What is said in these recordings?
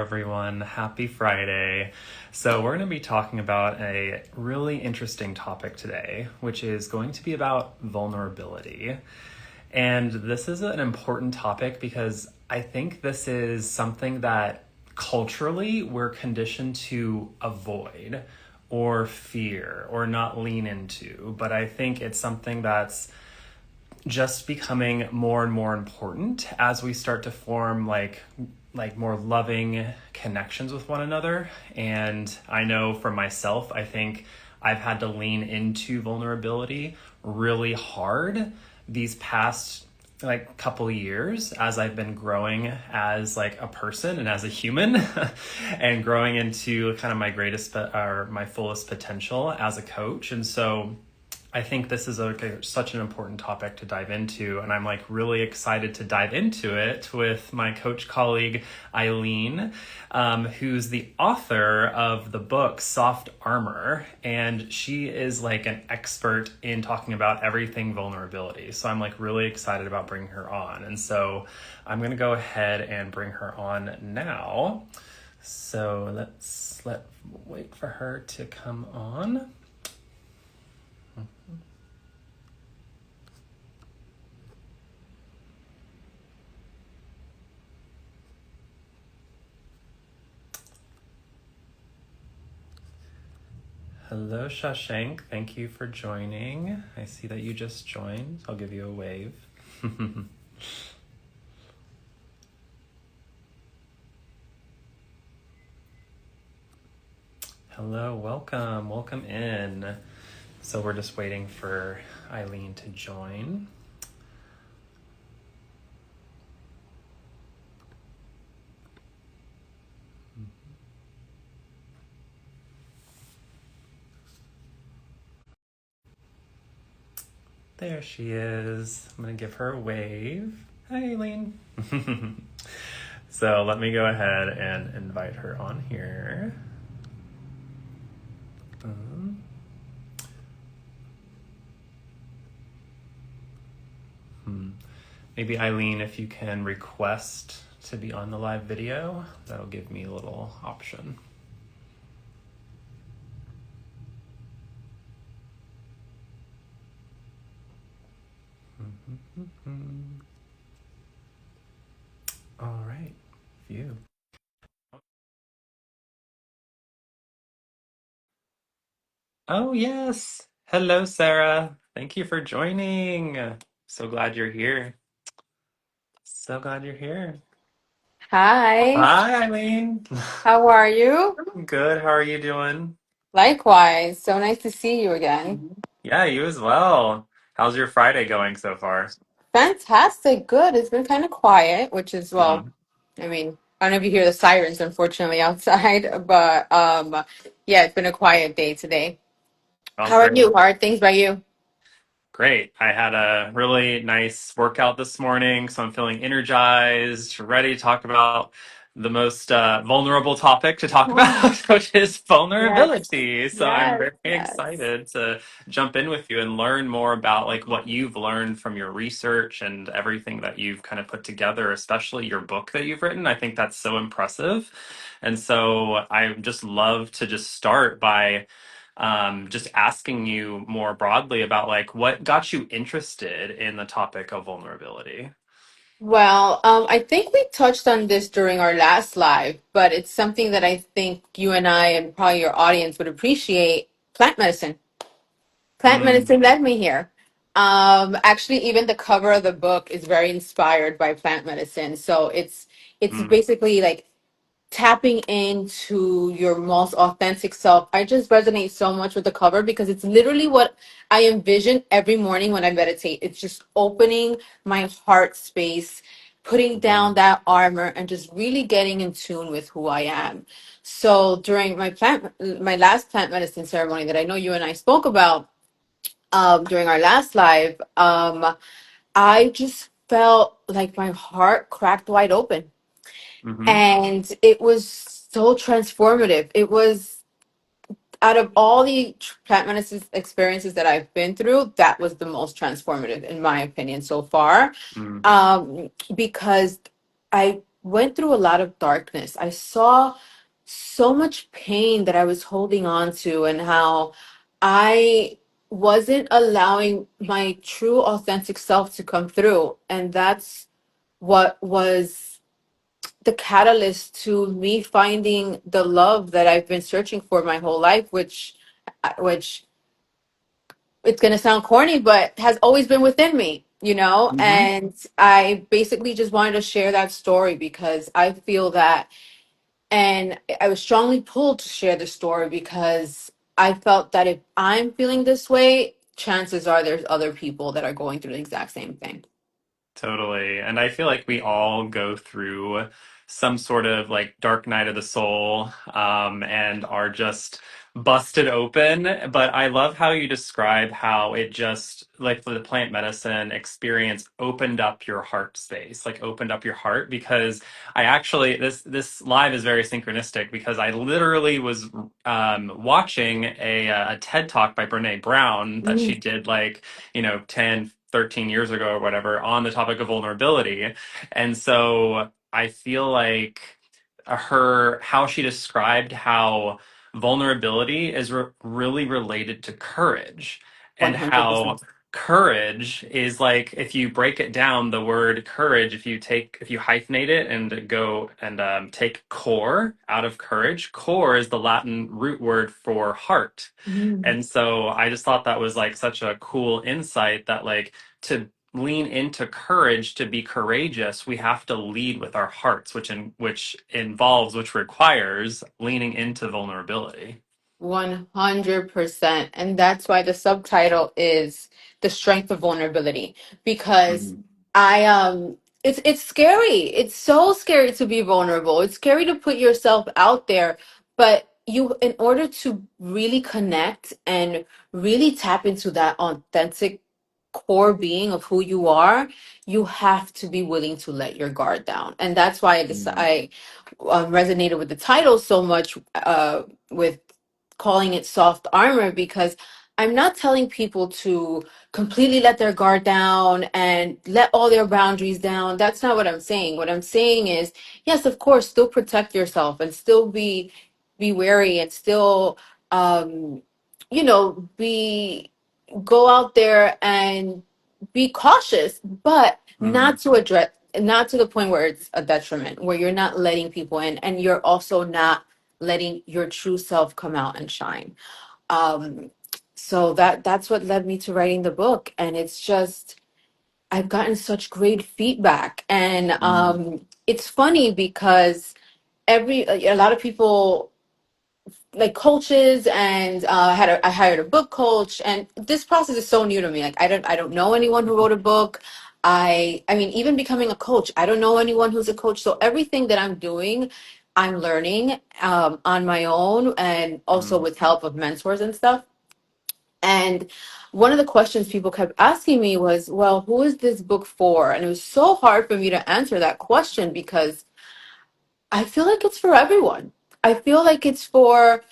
Everyone. Happy Friday. So, we're going to be talking about a really interesting topic today, which is going to be about vulnerability. And this is an important topic because I think this is something that culturally we're conditioned to avoid or fear or not lean into. But I think it's something that's just becoming more and more important as we start to form like more loving connections with one another. And I know for myself, I think I've had to lean into vulnerability really hard these past like couple of years as I've been growing as like a person and as a human and growing into kind of my greatest or my fullest potential as a coach. And so I think this is such an important topic to dive into, and I'm like really excited to dive into it with my coach colleague Eileen, who's the author of the book Soft Armor, and she is like an expert in talking about everything vulnerability. So I'm like really excited about bringing her on, and so I'm gonna go ahead and bring her on now. So let's wait for her to come on. Hello, Shashank. Thank you for joining. I see that you just joined. I'll give you a wave. Hello, welcome in. So we're just waiting for Eileen to join. There she is. I'm going to give her a wave. Hi, Eileen. So let me go ahead and invite her on here. Maybe Eileen, if you can request to be on the live video, that'll give me a little option. All right, view. Oh, yes. Hello, Sarah. Thank you for joining. So glad you're here. So glad you're here. Hi, Hi, Eileen. how are you? Good. How are you doing? Likewise, so nice to see you again. Yeah, you as well. How's your Friday going so far? Fantastic, good. It's been kind of quiet, which is, well, Mm, I mean, I don't know if you hear the sirens, unfortunately, outside, but yeah, it's been a quiet day today. oh, How are great. you? How are things by you? Great. I had a really nice workout this morning, so I'm feeling energized, ready to talk about the most vulnerable topic to talk about, Oh, which is yes, vulnerability. So I'm yes, very yes. excited to jump in with you and learn more about like what you've learned from your research and everything that you've kind of put together, especially your book that you've written. I think that's so impressive. And so I just love to just start by just asking you more broadly about like what got you interested in the topic of vulnerability. Well, I think we touched on this during our last live, but it's something that I think you and I and probably your audience would appreciate. Plant medicine. Plant Mm, medicine led me here. Actually, even the cover of the book is very inspired by plant medicine. So it's mm, basically like tapping into your most authentic self. I just resonate so much with the cover because it's literally what I envision every morning when I meditate. It's just opening my heart space, putting down mm, that armor, and just really getting in tune with who I am. So during my last plant medicine ceremony that I know you and I spoke about during our last live, I just felt like my heart cracked wide open. mm-hmm, And it was so transformative. It was out of all the plant medicine experiences that I've been through, that was the most transformative, in my opinion, so far. mm, Because I went through a lot of darkness. I saw so much pain that I was holding on to, and how I wasn't allowing my true authentic self to come through. And that's what was the catalyst to me finding the love that I've been searching for my whole life, which it's going to sound corny, but has always been within me, you know? Hmm. And I basically just wanted to share that story because I feel that, and I was strongly pulled to share the story because I felt that if I'm feeling this way, chances are there's other people that are going through the exact same thing. Totally. And I feel like we all go through some sort of like dark night of the soul, and are just busted open. But I love how you describe how it just, like the plant medicine experience, opened up your heart space, like opened up your heart. Because I actually, this live is very synchronistic because I literally was watching a TED talk by Brene Brown that she Mm, did like, 10, 13 years ago or whatever, on the topic of vulnerability. And so I feel like how she described how vulnerability is really related to courage, and how 100%. courage is, like, if you break it down, the word courage, if you hyphenate it and go and take core out of courage, core is the Latin root word for heart. Mm. And so I just thought that was like such a cool insight, that like, to lean into courage, to be courageous, we have to lead with our hearts, which requires leaning into vulnerability. 100%. And that's why the subtitle is The Strength of Vulnerability. Because Mhm. it's scary. It's so scary to be vulnerable. It's scary to put yourself out there. But you, in order to really connect and really tap into that authentic core being of who you are, you have to be willing to let your guard down. And that's why Mhm. I resonated with the title so much, with calling it soft armor, because I'm not telling people to completely let their guard down and let all their boundaries down. That's not what I'm saying. What I'm saying is, yes, of course, still protect yourself and still be wary, and still um be go out there and be cautious, but Mhm. not to the point where it's a detriment, where you're not letting people in and you're also not letting your true self come out and shine. Um, so that's what led me to writing the book. And it's just, I've gotten such great feedback. And Mhm. it's funny because a lot of people, like coaches, and I hired a book coach, and this process is so new to me. Like I don't know anyone who wrote a book. I mean, even becoming a coach, I don't know anyone who's a coach. So everything that I'm doing, I'm learning on my own, and also Mhm. with help of mentors and stuff. And one of the questions people kept asking me was, well, who is this book for? And it was so hard for me to answer that question because I feel like it's for everyone. I feel like it's for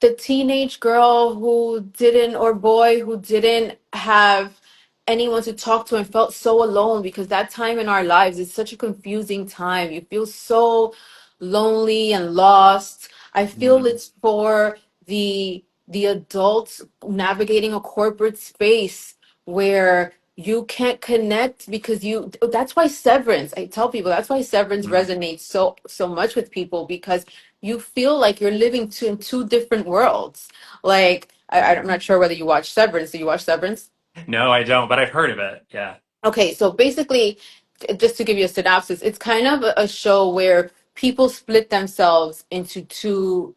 the teenage girl who didn't, or boy who didn't have anyone to talk to and felt so alone, because that time in our lives is such a confusing time. You feel so lonely and lost. I feel Mhm. it's for the adults navigating a corporate space where you can't connect because that's why Severance, I tell people, that's why Severance Mhm. resonates so much with people, because you feel like you're living in two different worlds. Like I'm Mhm. not sure whether you watch Severance. Do you watch Severance? No, I don't, but I've heard of it. Yeah. Okay, so basically, just to give you a synopsis, it's kind of a show where people split themselves into two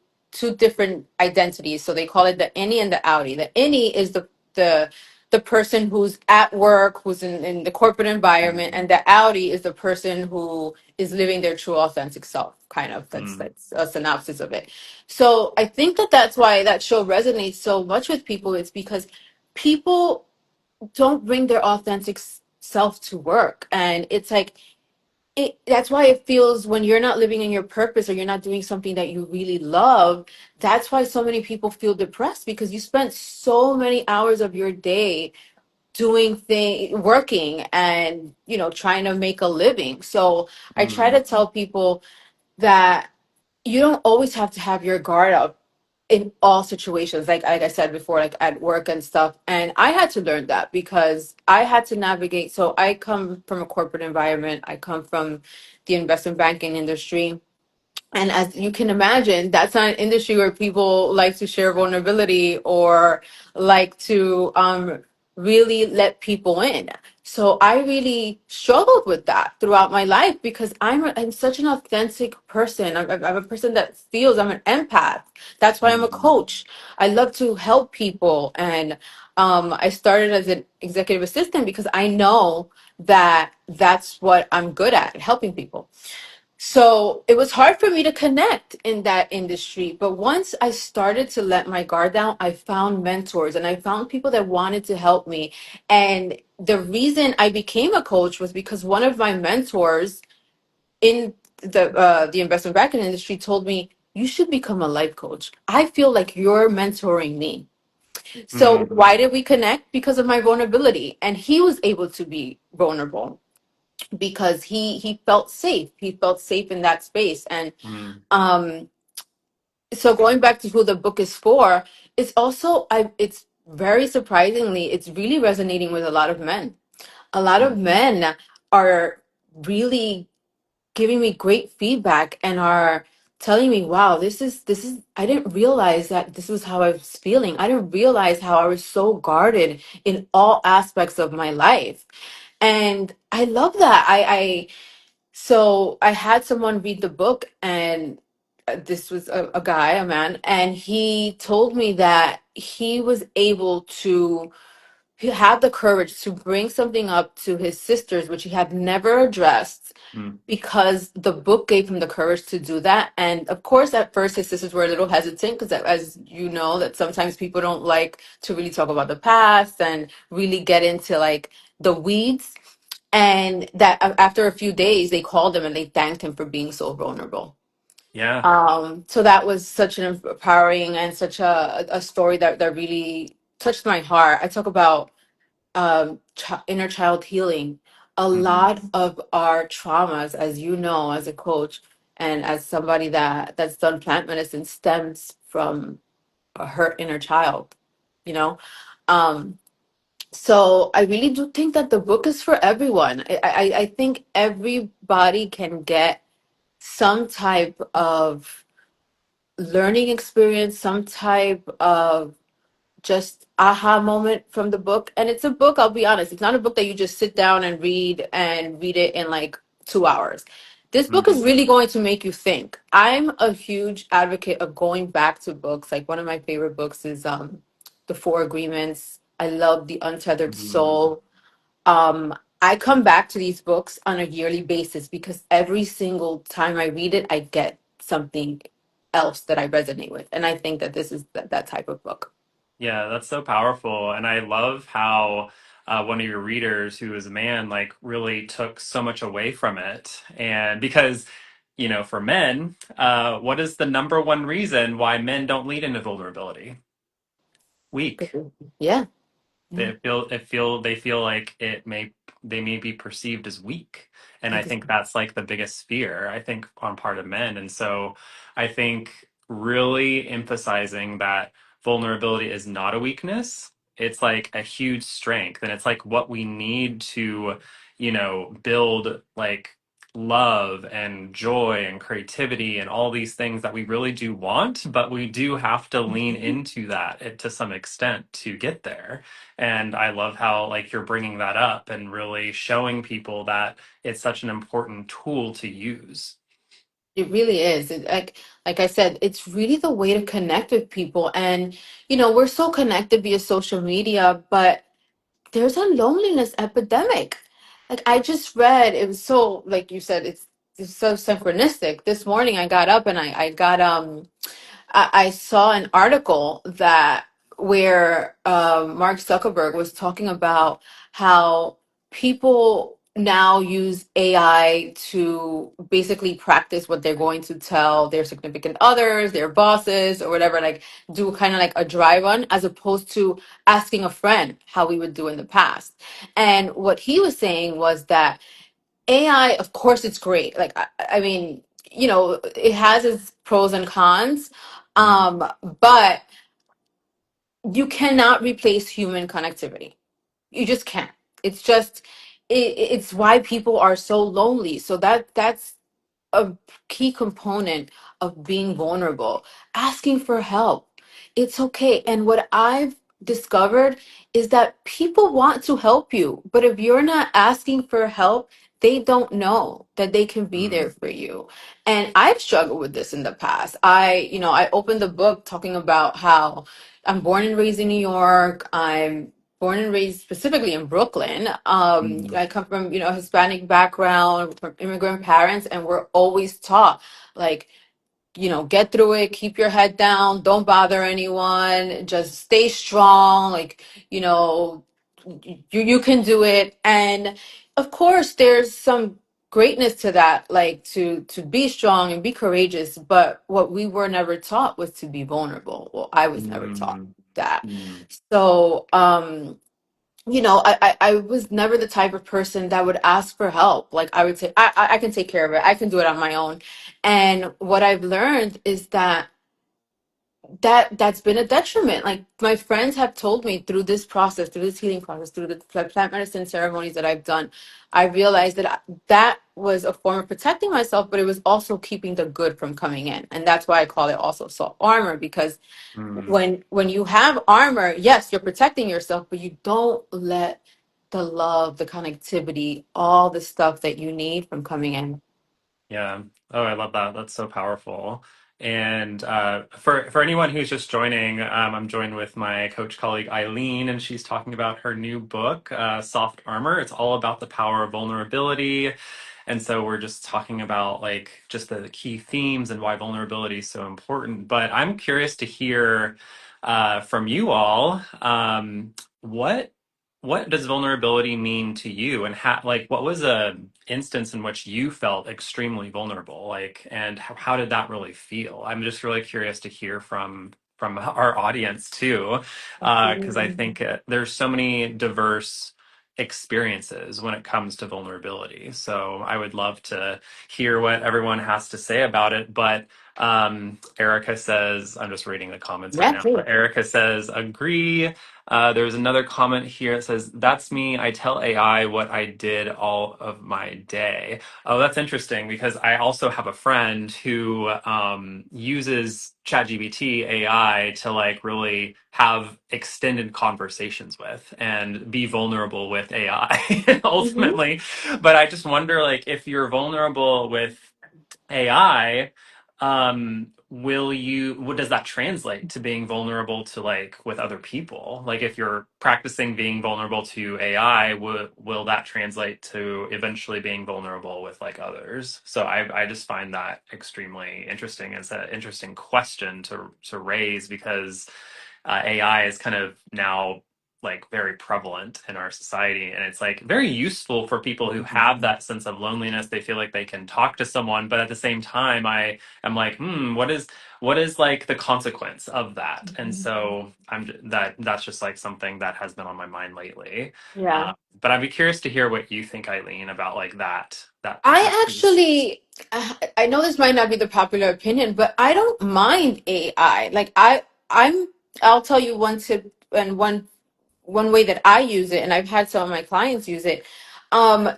different identities. So they call it the innie and the outie. The innie is the person who's at work, who's in the corporate environment, Mhm. and the outie is the person who is living their true authentic self. Kind of, Mhm. that's a synopsis of it. So I think that that's why that show resonates so much with people. It's because people don't bring their authentic self to work, and it's like that's why it feels, when you're not living in your purpose or you're not doing something that you really love, that's why so many people feel depressed, because you spent so many hours of your day doing thing working and trying to make a living. So I try Mm, to tell people that you don't always have to have your guard up in all situations, like I said before, like at work and stuff. And I had to learn that because I had to navigate. So I come from a corporate environment, I come from the investment banking industry, and as you can imagine, that's not an industry where people like to share vulnerability or like to really let people in. So I really struggled with that throughout my life because I'm such an authentic person. I'm a person that feels. I'm an empath. That's why I'm a mm, coach. I love to help people. And I started as an executive assistant because I know that that's what I'm good at, helping people. So it was hard for me to connect in that industry. But once I started to let my guard down, I found mentors and I found people that wanted to help me. And the reason I became a coach was because one of my mentors in the investment banking industry told me, you should become a life coach. I feel like you're mentoring me. So why mm, did we connect? Because of my vulnerability. And he was able to be vulnerable because he felt safe. He felt safe in that space. And mm, um so going back to who the book is for, it's also it's very surprisingly, it's really resonating with a lot of men. A lot of mm, men are really giving me great feedback and are telling me, wow, this is I didn't realize that this was how I was feeling. I didn't realize how I was so guarded in all aspects of my life. And I love that. So I had someone read the book, and this was a guy, a man, and he told me that he was able to, he had the courage to bring something up to his sisters, which he had never addressed, mm, because the book gave him the courage to do that. And of course, at first, his sisters were a little hesitant because, as you know, that sometimes people don't like to really talk about the past and really get into like the weeds. And that after a few days, they called him and they thanked him for being so vulnerable. yeah. So that was such an empowering and such a story that really touched my heart. I talk about inner child healing. A Hmm. lot of our traumas, as you know, as a coach and as somebody that's done plant medicine, stems from a hurt inner child. You know, um, so I really do think that the book is for everyone. I think everybody can get some type of learning experience, some type of just aha moment from the book. And it's a book, I'll be honest, it's not a book that you just sit down and read it in like 2 hours. This book is Hmm. really going to make you think. I'm a huge advocate of going back to books. Like one of my favorite books is The Four Agreements. I love The Untethered Hmm. Soul. I come back to these books on a yearly basis because every single time I read it, I get something else that I resonate with. And I think that this is that type of book. Yeah, that's so powerful. And I love how one of your readers, who is a man, like really took so much away from it. And because, for men, what is the number one reason why men don't lead into vulnerability? Weak. Yeah. Yeah. They feel like they may be perceived as weak. And I think that's like the biggest fear, I think, on part of men. And so I think really emphasizing that vulnerability is not a weakness. It's like a huge strength, and it's like what we need to, build like love and joy and creativity and all these things that we really do want, but we do have to lean into that to some extent to get there. And I love how like you're bringing that up and really showing people that it's such an important tool to use. It really is. Like I said, it's really the way to connect with people. And we're so connected via social media, but there's a loneliness epidemic. Like I just read, it was so, like you said, it's so synchronistic. This morning I got up and I got I saw an article that where Mark Zuckerberg was talking about how people now use AI to basically practice what they're going to tell their significant others, their bosses, or whatever, like do kind of like a dry run as opposed to asking a friend how we would do in the past. And what he was saying was that AI, of course, it's great. Like, I mean, it has its pros and cons, Mm, um, but you cannot replace human connectivity. You just can't. It's just it's why people are so lonely. So that's a key component of being vulnerable, asking for help. It's okay. And what I've discovered is that people want to help you, but if you're not asking for help, they don't know that they can be there mm, for you. And I've struggled with this in the past. I opened the book talking about how I'm born and raised in New York. I'm born and raised specifically in Brooklyn. mm, I come from, a Hispanic background, from immigrant parents, and we're always taught, like, get through it, keep your head down, don't bother anyone, just stay strong, like, you know, you can do it. And of course, there's some greatness to that, like to be strong and be courageous. But what we were never taught was to be vulnerable. Well, I was never taught mm, that. mm. So, I was never the type of person that would ask for help. Like I would say, I can take care of it. I can do it on my own. And what I've learned is that's been a detriment. Like my friends have told me through this process, through this healing process, through the plant medicine ceremonies that I've done, I realized that that was a form of protecting myself, but it was also keeping the good from coming in. And that's why I call it also soft armor, because Mm. when you have armor, yes, you're protecting yourself, but you don't let the love, the connectivity, all the stuff that you need from coming in. Yeah. Oh, I love that. That's so powerful. And for anyone who's just joining, I'm joined with my coach colleague Eileen, and she's talking about her new book, Soft Armor. It's all about the power of vulnerability. And so we're just talking about like just the key themes and why vulnerability is so important. But I'm curious to hear from you all, what does vulnerability mean to you, and how, like, what was a instance in which you felt extremely vulnerable, like, and how did that really feel? I'm just really curious to hear from our audience too, because I Absolutely. think there's so many diverse experiences when it comes to vulnerability. So I would love to hear what everyone has to say about it. But Erica says, I'm just reading the comments right Yeah, now. please. But Erica says, agree. There's another comment here that says, that's me. I tell AI what I did all of my day. Oh, that's interesting because I also have a friend who uses ChatGPT AI to like really have extended conversations with and be vulnerable with AI Hmm. ultimately. But I just wonder, like, if you're vulnerable with AI, what does that translate to being vulnerable to like with other people? Like if you're practicing being vulnerable to AI, will that translate to eventually being vulnerable with like others? So I just find that extremely interesting. It's an interesting question to raise because AI is kind of now like very prevalent in our society, and it's like very useful for people who have that sense of loneliness. They feel like they can talk to someone, but at the same time I am like, what is like the consequence of that? And so that's just like something that has been on my mind lately. Yeah. uh, but I'd be curious to hear what you think, Eileen, about like that I piece. actually, I know this might not be the popular opinion, but I don't mind AI. Like I'll tell you one tip and one way that I use it, and I've had some of my clients use it.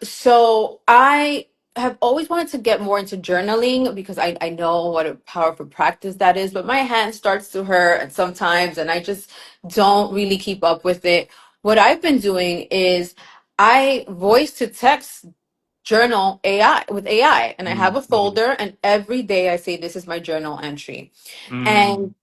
So I have always wanted to get more into journaling because I know what a powerful practice that is, but my hand starts to hurt sometimes, and I just don't really keep up with it. What I've been doing is I voice to text journal AI with AI, and I have a Mm-hmm. folder, and every day I say this is my journal entry. Mm-hmm. And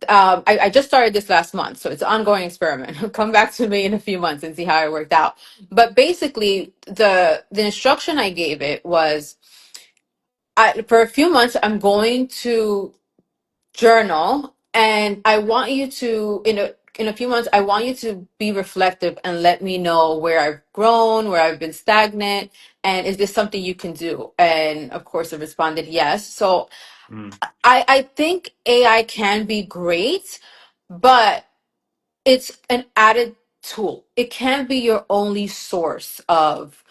I just started this last month, so it's an ongoing experiment. Come back to me in a few months and see how it worked out. But basically, the instruction I gave it was, for a few months, I'm going to journal, and I want you to, in a few months, I want you to be reflective and let me know where I've grown, where I've been stagnant, and is this something you can do? And of course, I responded yes. So Mm, I think AI can be great, but it's an added tool. It can't be your only source of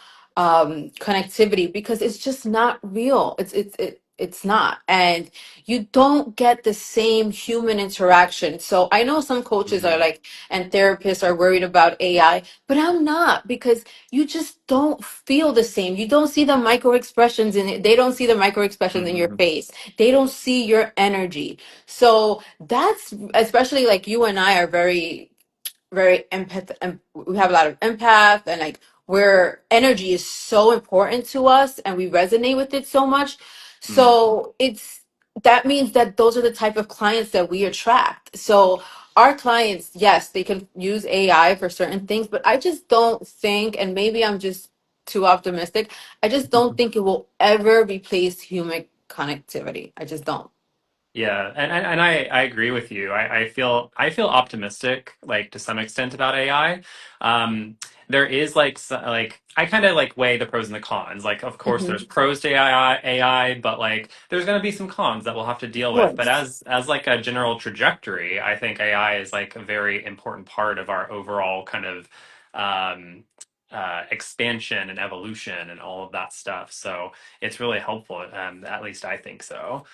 connectivity because it's just not real. It's not, and you don't get the same human interaction. So I know some coaches are mhm, like, and therapists are worried about AI, but I'm not because you just don't feel the same. You don't see the micro expressions in it. They don't see the micro expressions in your mhm, face. They don't see your energy. So that's especially like you and I are very empath and we have a lot of empath and like where energy is so important to us and we resonate with it so much. mm. So it's that means that those are the type of clients that we attract. So our clients, yes, they can use AI for certain things, but I just don't think, and maybe I'm just too optimistic, I just don't think it will ever replace human connectivity. I just don't. Yeah, and I agree with you. I feel optimistic, like to some extent about AI. Um, there is like I kind of like weigh the pros and the cons. Like, of course, there's Mhm. pros to AI, but like there's going to be some cons that we'll have to Of deal with. But course. as like a general trajectory, I think AI is like a very important part of our overall kind of um, expansion and evolution and all of that stuff. So it's really helpful. At least I think so.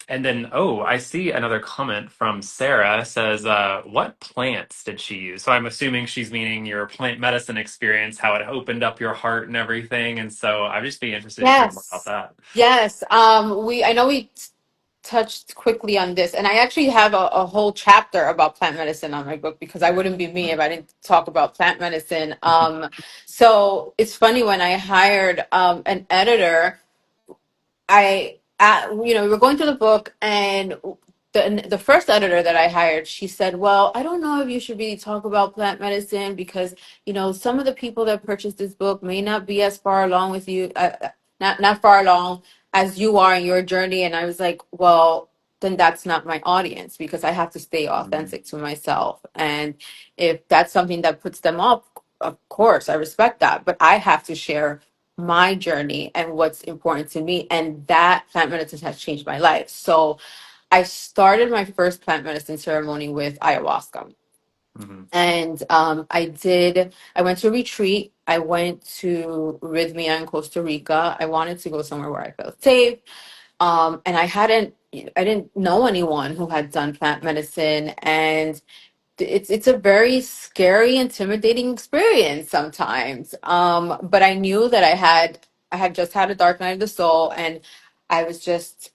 And then, oh, I see another comment from Sarah says, what plants did she use? So I'm assuming she's meaning your plant medicine experience, how it opened up your heart and everything. And so I'd just be interested to hear more about Yes. that. Yes. I know we touched quickly on this, and I actually have a whole chapter about plant medicine on my book because I wouldn't be me if I didn't talk about plant medicine. So it's funny when I hired an editor. We were going through the book, and the first editor that I hired, she said, "Well, I don't know if you should really talk about plant medicine because some of the people that purchased this book may not be as far along with you, not far along as you are in your journey." And I was like, "Well, then that's not my audience because I have to stay Mm, authentic to myself, and if that's something that puts them off, of course, I respect that, but I have to share." My journey and what's important to me. And that plant medicine has changed my life. So I started my first plant medicine ceremony with ayahuasca. mhm, And I went to a retreat. I went to Rhythmia in Costa Rica. I wanted to go somewhere where I felt safe. And I didn't know anyone who had done plant medicine. And it's a very scary, intimidating experience sometimes. But I knew that I had just had a dark night of the soul, and I was just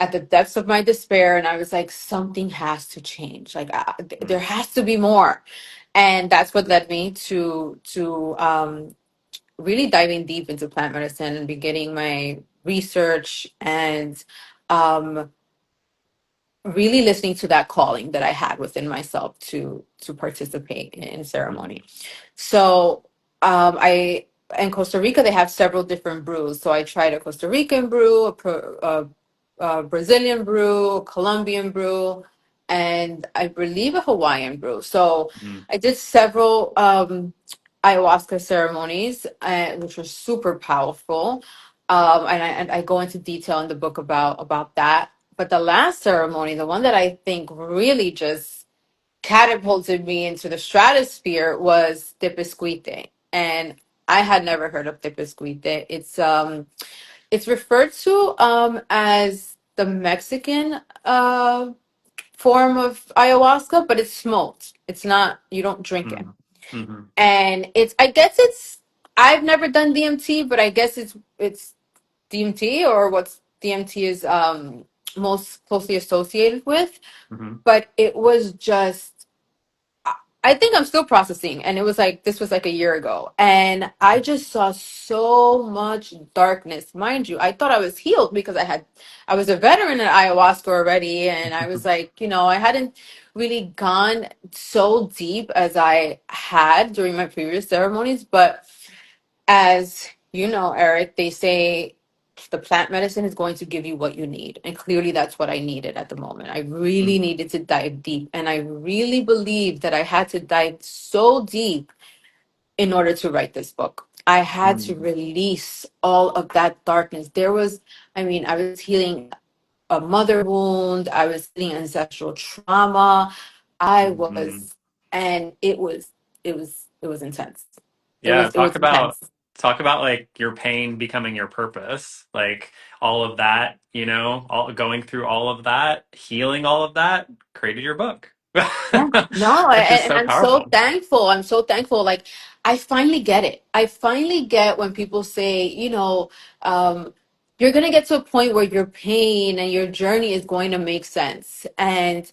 at the depths of my despair, and I was like, something has to change. Like there mm, has to be more, and that's what led me to really diving deep into plant medicine and beginning my research and um, really listening to that calling that I had within myself to participate in mhm, ceremony. So I in Costa Rica they have several different brews. So I tried a Costa Rican brew, a Brazilian brew, a Colombian brew, and I believe a Hawaiian brew. So mhm, I did several ayahuasca ceremonies, which were super powerful. And I go into detail in the book about that. But the last ceremony, the one that I think really just catapulted me into the stratosphere was Tepescuite. And I had never heard of Tepescuite. It's referred to as the Mexican form of ayahuasca, but it's smoked. It's not, you don't drink it. mhm, mhm, And I've never done DMT, but I guess it's DMT or what's DMT is most closely associated with. mhm, But it was just I think I'm still processing, and it was like this was like a year ago, and I just saw so much darkness. Mind you, I thought I was healed because I was a veteran at ayahuasca already, and I was like, I hadn't really gone so deep as I had during my previous ceremonies, but as you know, Eric, they say. the plant medicine is going to give you what you need. And clearly that's what I needed at the moment. I really needed to dive deep. And I really believed that I had to dive so deep in order to write this book. I had to Mm-hmm. release all of that darkness. I was healing a mother wound, I was healing ancestral trauma. I Mm-hmm. was, and it was intense. It Yeah, was, it talk was about intense. talk about like your pain becoming your purpose. Like all of that, all going through all of that, healing all of that, created your book. Yeah, no, Which is and so I'm so powerful. thankful. I'm so thankful. Like, I finally get it. I finally get when people say, um, you're gonna get to a point where your pain and your journey is going to make sense. And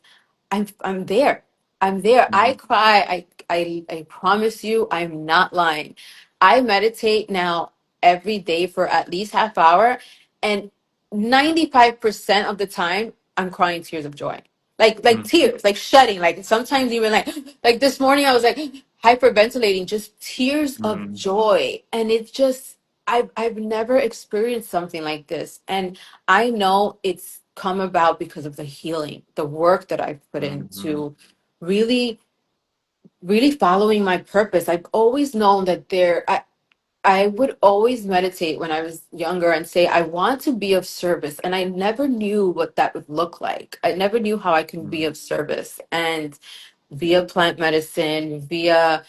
I'm there. I'm there. I Mhm. cry. I promise you, I'm not lying. I meditate now every day for at least half hour, and 95% of the time I'm crying tears of joy. Like Mhm. tears, like shedding. Like sometimes even like this morning I was like hyperventilating, just tears of Mhm. joy. And it's just I've never experienced something like this. And I know it's come about because of the healing, the work that I've put Mhm. into really, really following my purpose. I've always known that I would always meditate when I was younger and say, I want to be of service. And I never knew what that would look like. I never knew how I can be Mhm. of service. And via plant medicine, via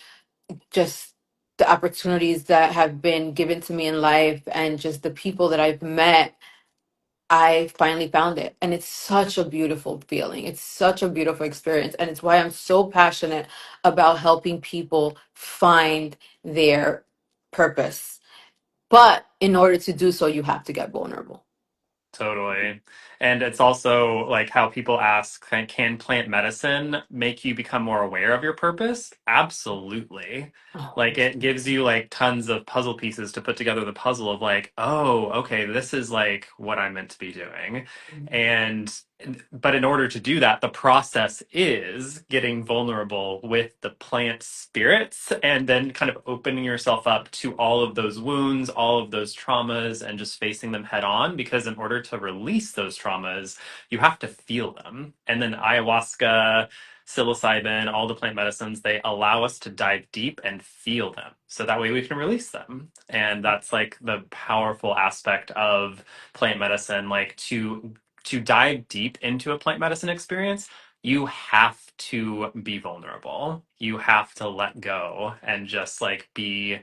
just the opportunities that have been given to me in life and just the people that I've met, I finally found it. And it's such a beautiful feeling. It's such a beautiful experience. And it's why I'm so passionate about helping people find their purpose. But in order to do so, you have to get vulnerable. Totally. And it's also like how people ask, can plant medicine make you become more aware of your purpose? Absolutely. Oh, Like it gives you like tons of puzzle pieces to put together the puzzle of like, oh, okay, this is like what I'm meant to be doing. And but in order to do that, the process is getting vulnerable with the plant spirits and then kind of opening yourself up to all of those wounds, all of those traumas, and just facing them head on. Because in order to release those traumas, you have to feel them. And then ayahuasca, psilocybin, all the plant medicines, they allow us to dive deep and feel them. So that way we can release them. And that's like the powerful aspect of plant medicine, like to dive deep into a plant medicine experience, you have to be vulnerable. You have to let go and just like be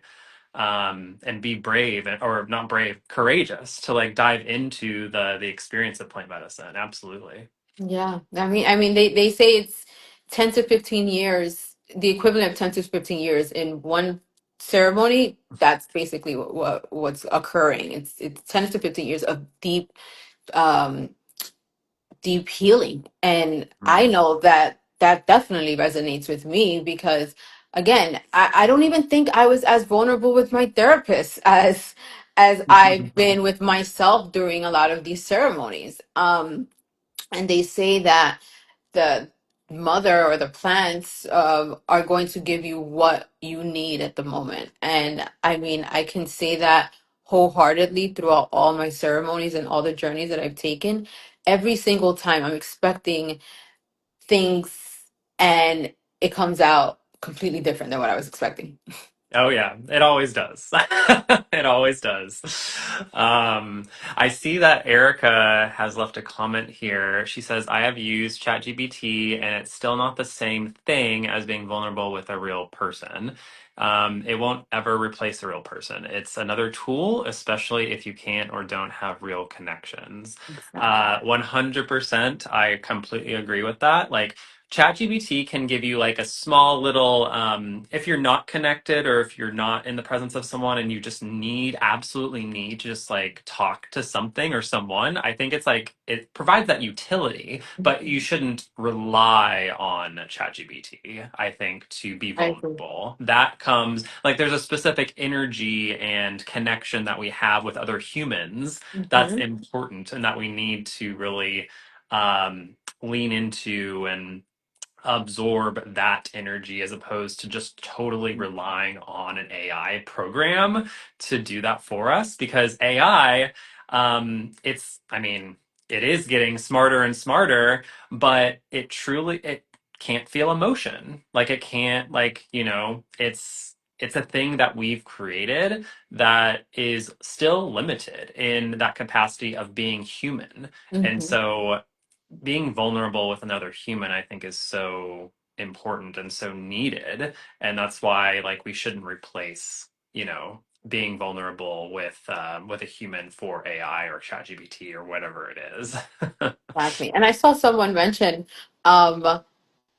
and be brave or not brave, courageous to like dive into the experience of plant medicine. Absolutely. yeah. I mean, they say it's 10 to 15 years, the equivalent of 10 to 15 years in one ceremony. That's basically what's occurring. It's 10 to 15 years of um, deep healing. And I Mm. know that that definitely resonates with me because, again, I don't even think I was as vulnerable with my therapist as I've been with myself during a lot of these ceremonies. And they say that the mother or the plants are going to give you what you need at the moment. And I mean, I can say that wholeheartedly throughout all my ceremonies and all the journeys that I've taken. Every single time I'm expecting things and it comes out completely different than what I was expecting. Oh yeah, it always does. It always does. I see that Erica has left a comment here. She says, I have used ChatGPT and it's still not the same thing as being vulnerable with a real person. It won't ever replace a real person. It's another tool, especially if you can't or don't have real connections. Exactly. 100%, I completely agree with that. Like, ChatGPT can give you like a small little, if you're not connected or if you're not in the presence of someone and you just absolutely need to just like talk to something or someone, I think it's like it provides that utility, but you shouldn't rely on ChatGPT, I think, to be I agree. vulnerable. That comes like there's a specific energy and connection that we have with other humans that's Mhm. important and that we need to really lean into and absorb that energy as opposed to just totally relying on an AI program to do that for us because AI I mean, it is getting smarter and smarter, but it can't feel emotion. Like it can't, like, it's a thing that we've created that is still limited in that capacity of being human. And Hmm. so being vulnerable with another human, I think, is so important and so needed. And that's why, like, we shouldn't replace, being vulnerable with a human for AI or ChatGPT or whatever it is. Exactly. And I saw someone mention, um,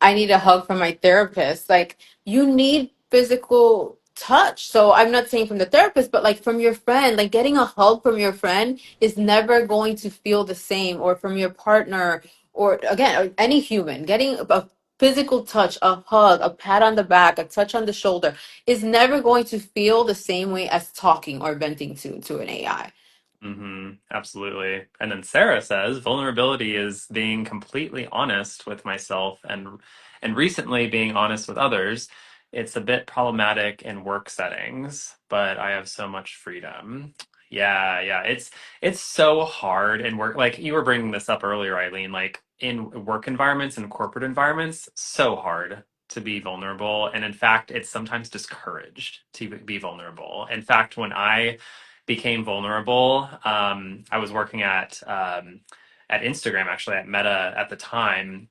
I need a hug from my therapist. Like, you need physical touch. So I'm not saying from the therapist, but like from your friend, like getting a hug from your friend is never going to feel the same, or from your partner, or again, or any human. Getting a physical touch, a hug, a pat on the back, a touch on the shoulder is never going to feel the same way as talking or venting to an AI. Absolutely. And then Sarah says vulnerability is being completely honest with myself and recently being honest with others. It's a bit problematic in work settings, but I have so much freedom. Yeah, yeah. It's so hard in work. Like you were bringing this up earlier, Eileen, like in work environments and corporate environments, so hard to be vulnerable. And in fact, it's sometimes discouraged to be vulnerable. In fact, when I became vulnerable. I was working at Instagram, actually at Meta at the time,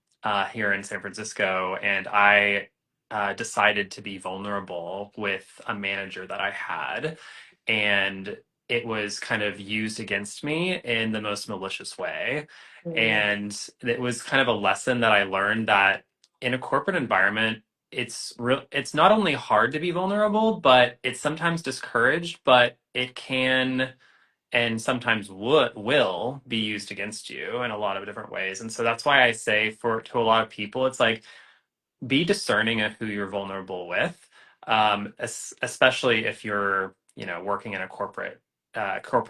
here in San Francisco, and I decided to be vulnerable with a manager that I had, and it was kind of used against me in the most malicious way. Mm. And it was kind of a lesson that I learned that in a corporate environment, it's not only hard to be vulnerable, but it's sometimes discouraged, but it can and sometimes will be used against you in a lot of different ways. And so that's why I say for to a lot of people, it's like be discerning of who you're vulnerable with, especially if you're, working in a corporate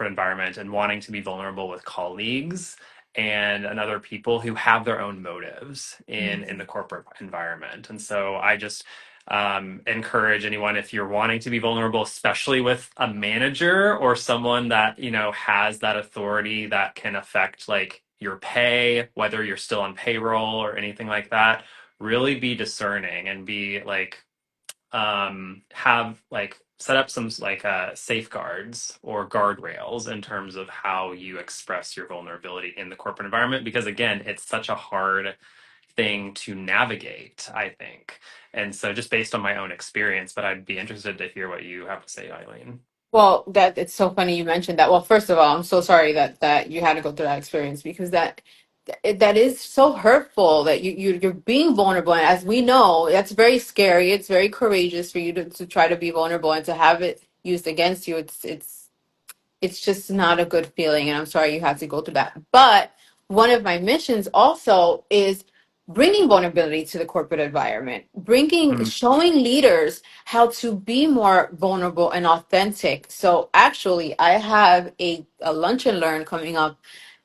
environment and wanting to be vulnerable with colleagues and other people who have their own motives in the corporate environment. And so I just encourage anyone, if you're wanting to be vulnerable, especially with a manager or someone that has that authority that can affect like your pay, whether you're still on payroll or anything like that, really be discerning and be like have like set up some like safeguards or guardrails in terms of how you express your vulnerability in the corporate environment, because again, it's such a hard thing to navigate, I think. And so just based on my own experience, but I'd be interested to hear what you have to say, Eileen. Well, that it's so funny you mentioned that. Well, first of all, I'm so sorry that you had to go through that experience, because that is so hurtful that you're being vulnerable. And as we know, that's very scary. It's very courageous for you to try to be vulnerable and to have it used against you. It's just not a good feeling, and I'm sorry you had to go through that. But one of my missions also is bringing vulnerability to the corporate environment, bringing Mm, showing leaders how to be more vulnerable and authentic. So actually, I have a lunch and learn coming up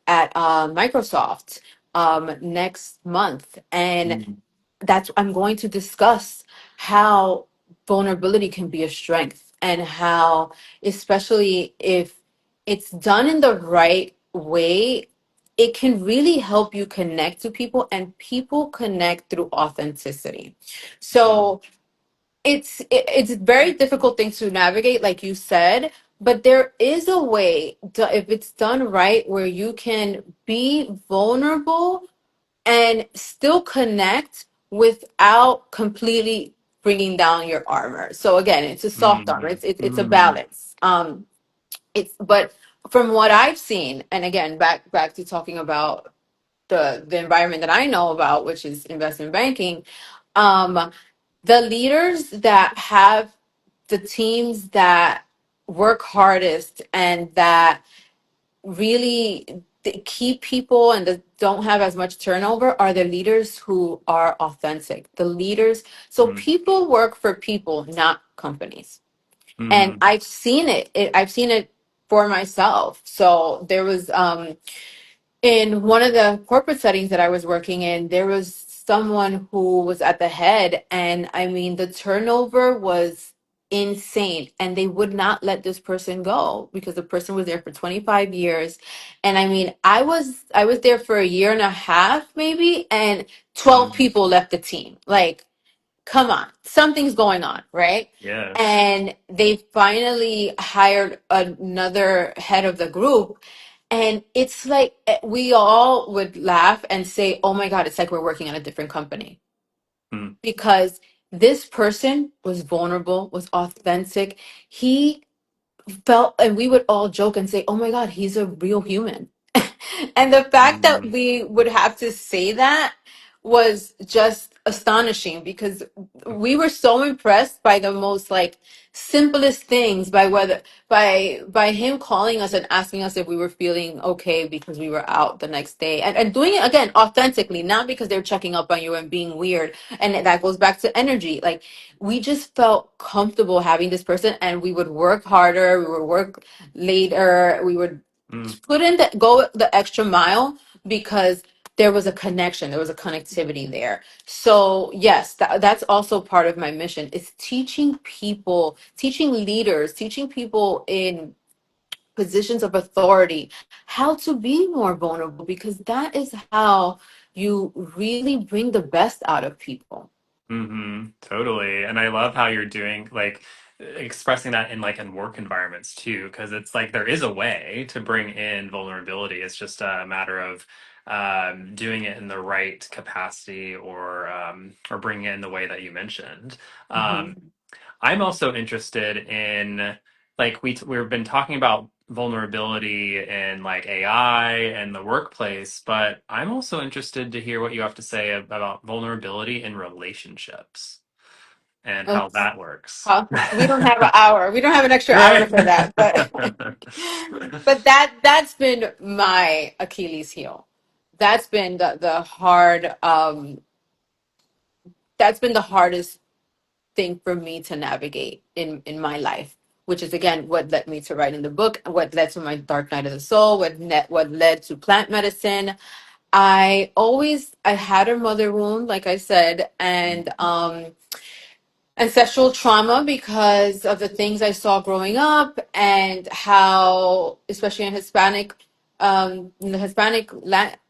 at Microsoft next month, and mm, that's I'm going to discuss how vulnerability can be a strength, and how, especially if it's done in the right way, it can really help you connect to people, and people connect through authenticity. mm, So it's a very difficult thing to navigate, like you said, but there is a way to, if it's done right, where you can be vulnerable and still connect without completely bringing down your armor. So again, it's a soft armor. mm, It's a mm, balance. It's but from what I've seen, and again, back to talking about the environment that I know about, which is investment banking. Um, the leaders that have the teams that work hardest and that really keep people and that don't have as much turnover are the leaders who are authentic. The leaders, so mm, people work for people, not companies. And mm, I've seen I've seen it for myself. So there was in one of the corporate settings that I was working in, there was someone who was at the head, and I mean the turnover was insane, and they would not let this person go because the person was there for 25 years. And I mean, I was there for a year and a half maybe, and 12 Mm. people left the team. Like, come on, something's going on, right? Yes. And they finally hired another head of the group. And it's like we all would laugh and say, oh my God, it's like we're working at a different company, Mm. because this person was vulnerable, was authentic. He felt, and we would all joke and say, oh my God, he's a real human. And the fact that Mm. we would have to say that was just astonishing, because we were so impressed by the most like simplest things, by whether by him calling us and asking us if we were feeling okay because we were out the next day, and doing it again authentically, not because they're checking up on you and being weird. And that goes back to energy. Like, we just felt comfortable having this person, and we would work harder, we would work later, we would Mm. put in the go the extra mile, because there was a connection, there was a connectivity there. So yes, that's also part of my mission, is teaching people, teaching leaders, teaching people in positions of authority how to be more vulnerable, because that is how you really bring the best out of people. Mm-hmm. Totally. And I love how you're doing like expressing that in like in work environments too, because it's like there is a way to bring in vulnerability. It's just a matter of doing it in the right capacity or bringing it in the way that you mentioned. Um, Mhm. I'm also interested in like we've been talking about vulnerability in like AI and the workplace, but I'm also interested to hear what you have to say about vulnerability in relationships and how that works. We don't have an hour. We don't have an extra hour Right. for that, but but that's been my Achilles heel. That's been the hard that's been the hardest thing for me to navigate in my life, which is again what led me to writing the book, what led to my dark night of the soul, what led to plant medicine. I had a mother wound, like I said, and ancestral trauma because of the things I saw growing up, and how, especially in the Hispanic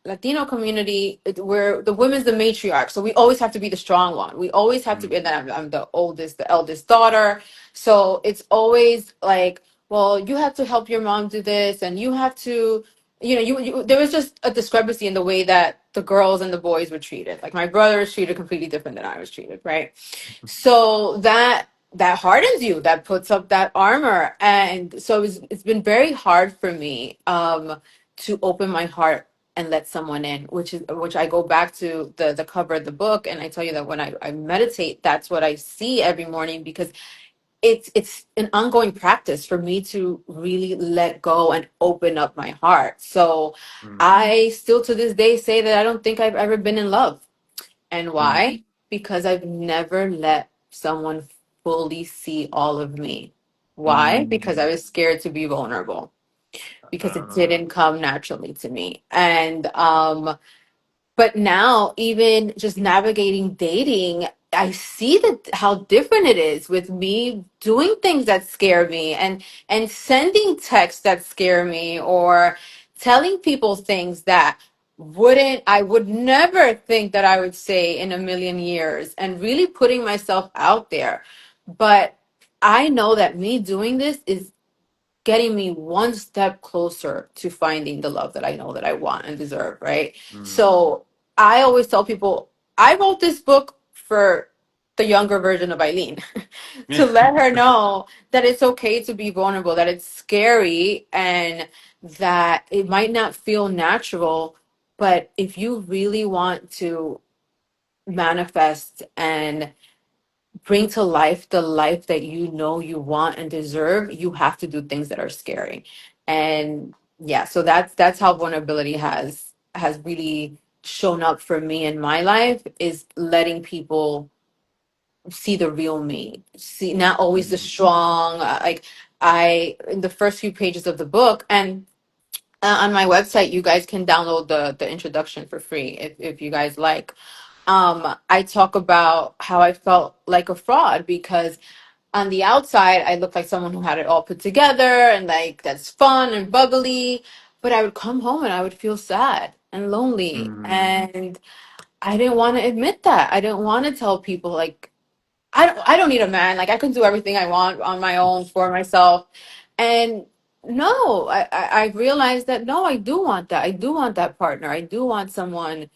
Latino community, where the women's the matriarch. So we always have to be the strong one. We always have to Mm, be, and then I'm the oldest, the eldest daughter. So it's always like, well, you have to help your mom do this, and you have to, there was just a discrepancy in the way that the girls and the boys were treated. Like, my brother was treated completely different than I was treated, right? So that hardens you, that puts up that armor. And so it's been very hard for me to open my heart and let someone in, which I go back to the cover of the book, and I tell you that when I meditate, that's what I see every morning, because it's an ongoing practice for me to really let go and open up my heart. So mm, I still to this day say that I don't think I've ever been in love. And mm, why? Because I've never let someone fully see all of me. Why? Because I mm. was scared to be vulnerable, because it Uh, didn't come naturally to me. And but now, even just navigating dating, I see that how different it is with me doing things that scare me, and sending texts that scare me, or telling people things that wouldn't I would never think that I would say in a million years, and really putting myself out there. But I know that me doing this is getting me one step closer to finding the love that I know that I want and deserve, right? mm. So I always tell people, I wrote this book for the younger version of Eileen, to let her know that it's okay to be vulnerable, that it's scary, and that it might not feel natural. But if you really want to manifest and bring to life the life that you know you want and deserve, you have to do things that are scary. And yeah, so that's how vulnerability has really shown up for me in my life, is letting people see the real me, see not always the Mm, strong, like I in the first few pages of the book, and on my website you guys can download the introduction for free if you guys like. I talk about how I felt like a fraud, because on the outside, I looked like someone who had it all put together and like that's fun and bubbly. But I would come home and I would feel sad and lonely. Mm, And I didn't want to admit that. I didn't want to tell people like I don't need a man. Like I can do everything I want on my own for myself. And no, I realized that no, I do want that. I do want that partner. I do want someone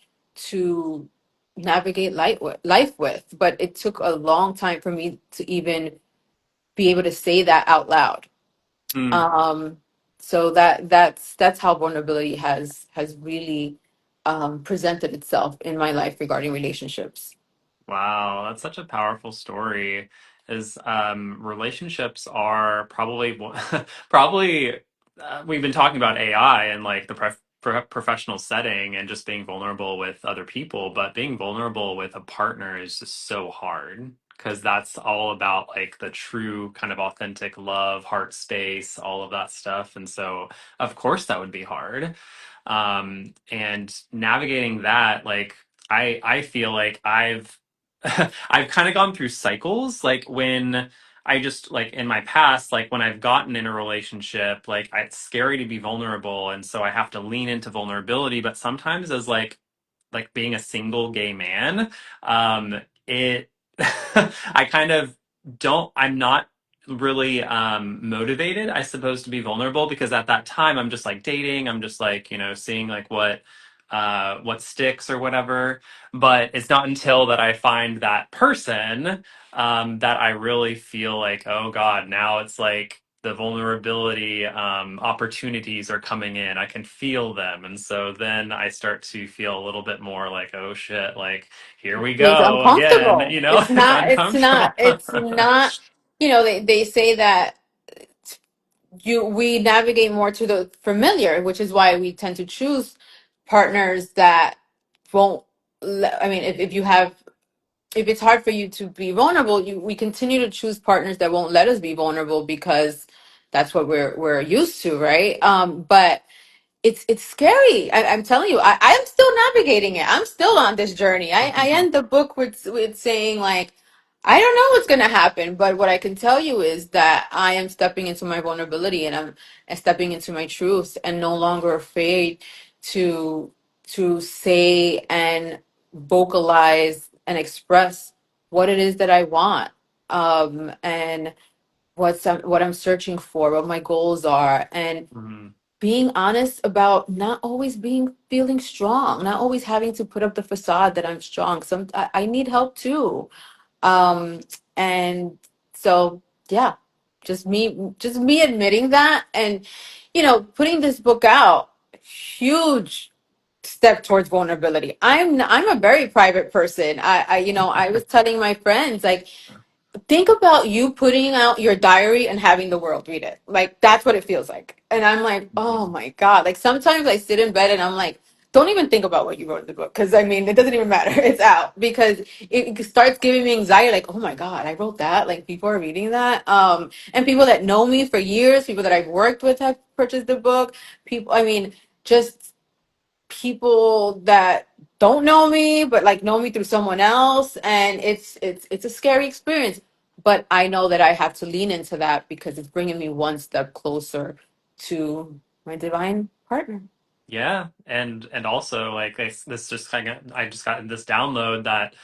to navigate life with. But it took a long time for me to even be able to say that out loud. mm. Um, so that's how vulnerability has really presented itself in my life regarding relationships. Wow, that's such a powerful story. Is relationships are probably probably we've been talking about AI and like the professional setting and just being vulnerable with other people, but being vulnerable with a partner is just so hard because that's all about like the true kind of authentic love, heart space, all of that stuff. And so, of course, that would be hard. And navigating that, like I feel like I've kind of gone through cycles. Like when I just like in my past, like when I've gotten in a relationship, like it's scary to be vulnerable, and so I have to lean into vulnerability. But sometimes as like being a single gay man, it I kind of don't I'm not really motivated, I suppose, to be vulnerable because at that time I'm just like dating, I'm just like, seeing like what sticks or whatever. But it's not until that I find that person that I really feel like, oh God, now it's like the vulnerability opportunities are coming in. I can feel them. And so then I start to feel a little bit more like, oh shit, like here we It's go again, uncomfortable. it's uncomfortable. It's not, they say that we navigate more to the familiar, which is why we tend to choose partners that won't, I mean, if you have, if it's hard for you to be vulnerable, we continue to choose partners that won't let us be vulnerable because that's what we're used to, right? But it's scary. I'm telling you, I'm still navigating it. I'm still on this journey. I end the book with saying like, I don't know what's gonna happen, but what I can tell you is that I am stepping into my vulnerability and I'm stepping into my truth and no longer afraid to say and vocalize and express what it is that I want. And what I'm searching for, what my goals are, and Mhm. being honest about not always being feeling strong, not always having to put up the facade that I'm strong. I need help too. Um, and so yeah, just me admitting that and putting this book out, huge step towards vulnerability. I'm a very private person. I was telling my friends like think about you putting out your diary and having the world read it. Like that's what it feels like. And I'm like, oh my God. Like sometimes I sit in bed and I'm like, don't even think about what you wrote in the book. Cause I mean, it doesn't even matter. It's out because it starts giving me anxiety. Like, oh my God, I wrote that. Like people are reading that. And people that know me for years, people that I've worked with have purchased the book. People, I mean, just people that don't know me but like know me through someone else, and it's a scary experience, but I know that I have to lean into that because it's bringing me one step closer to my divine partner. Yeah, and also like this just kind of I just got this download that